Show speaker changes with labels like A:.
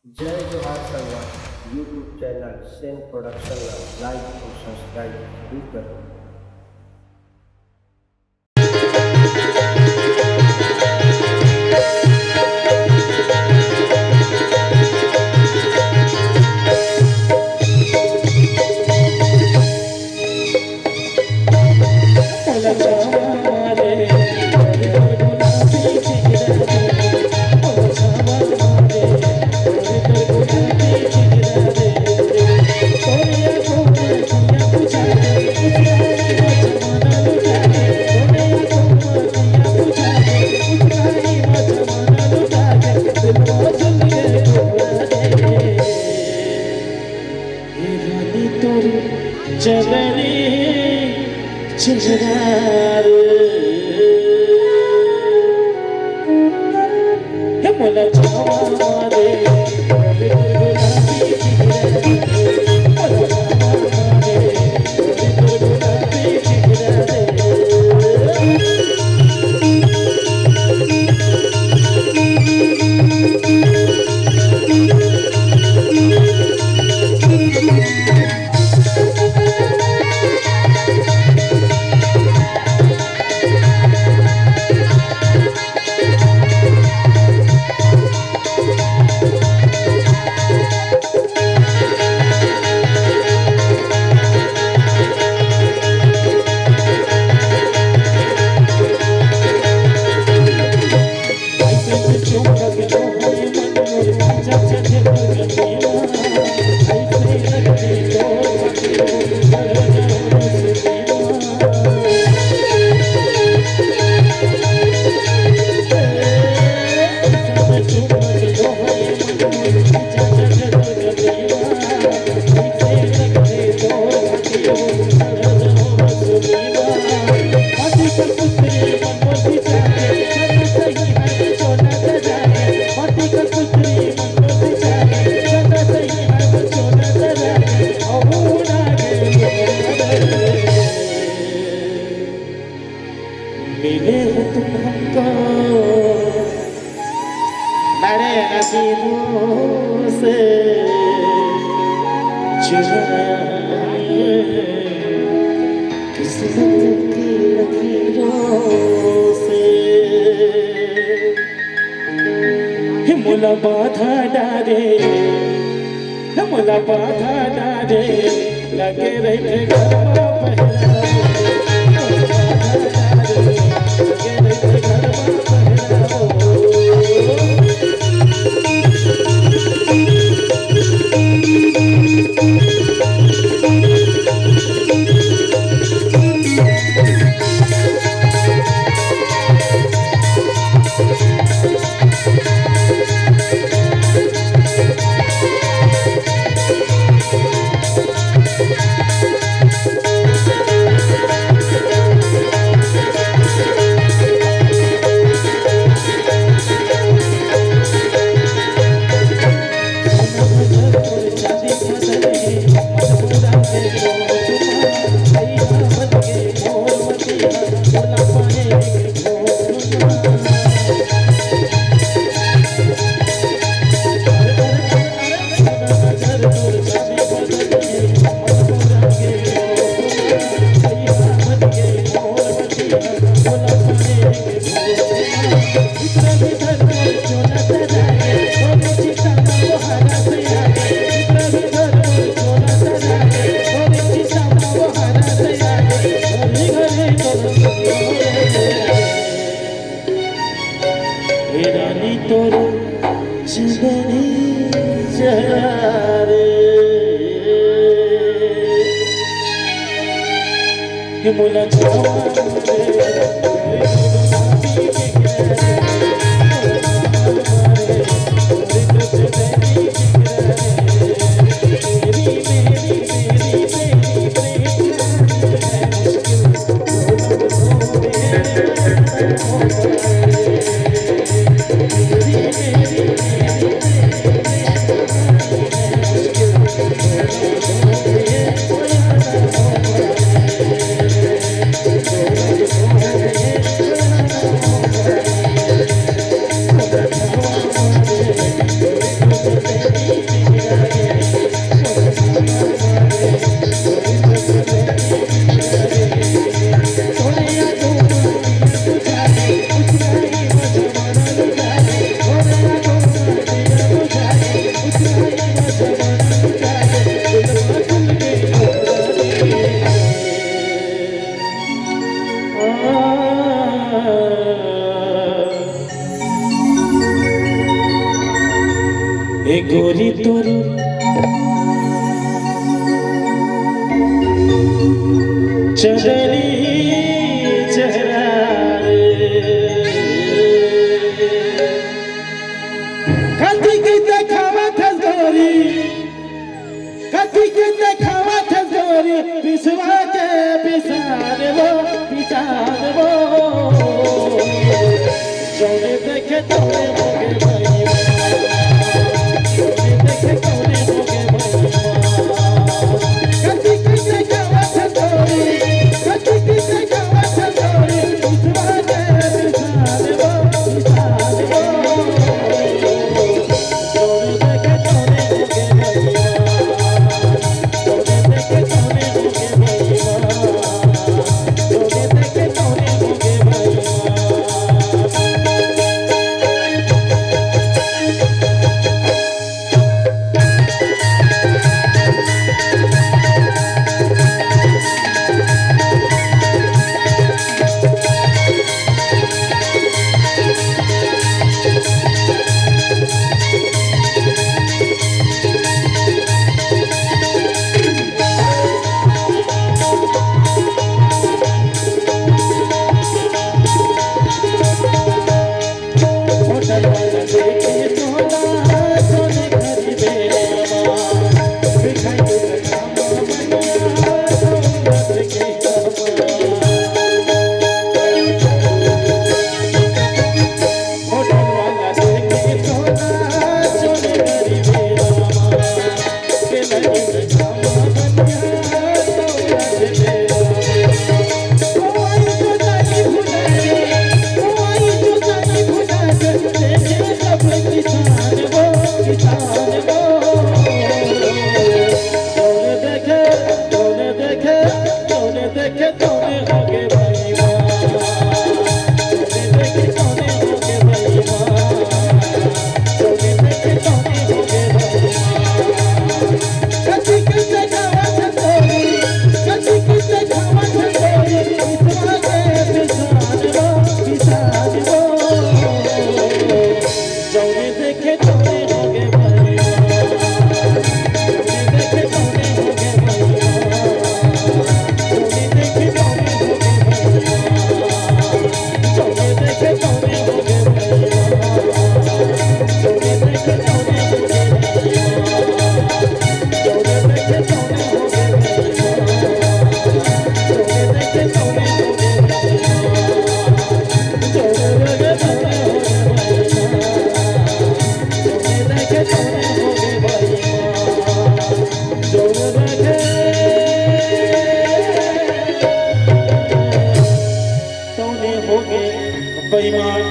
A: जय जोहार Sangwan YouTube channel Sen production like और सब्सक्राइब जरूर करें।
B: चलनी चिंगार हे मोला छावा रे गुलाबी चिंगार मोला छावा रे गुलाबी चिंगार मिले हो तुम हमको बड़े नसीबों से चुराए किस्मत की लकीरों से हिमुला बाधा डारे हिमुला बाधा डारे लगे रहे गरमा पहरा तोर चलनी जरे हिमुला छावा ए गोरी तोर चंदनी चेहरा कथी के देखावा था गोरी, कथी के देखावा था गोरी, पिसवा के पिसान वो जोने देखे तोने होगे भैया, जोने देखे तोने होगे भैया। कथी की देखावा था गोरी, कथी की देखावा था गोरी, पिसवा के पिसान वो जोने देखे तोने होगे भैया, जोने देखे तोने होगे भैया, जोने देखे तोने होगे भैया। बेईमान